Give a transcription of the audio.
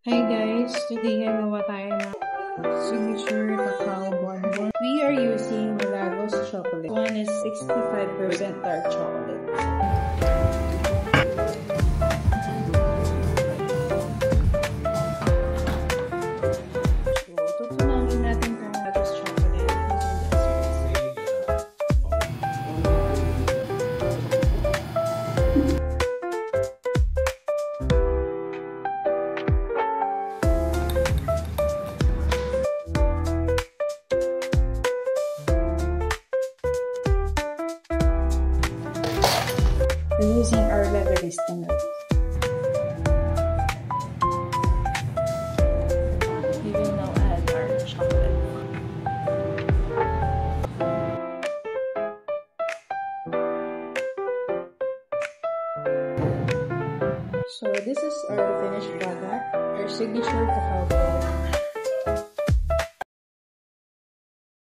Hi guys! Today gagawa tayo ng signature cacao bonbon. We are using Milagros chocolate. One is 65% dark chocolate. So, tutunawin natin itong Milagros chocolate. We're using our leatherista milk. We will now add our chocolate. So this is our finished product, our signature cacao.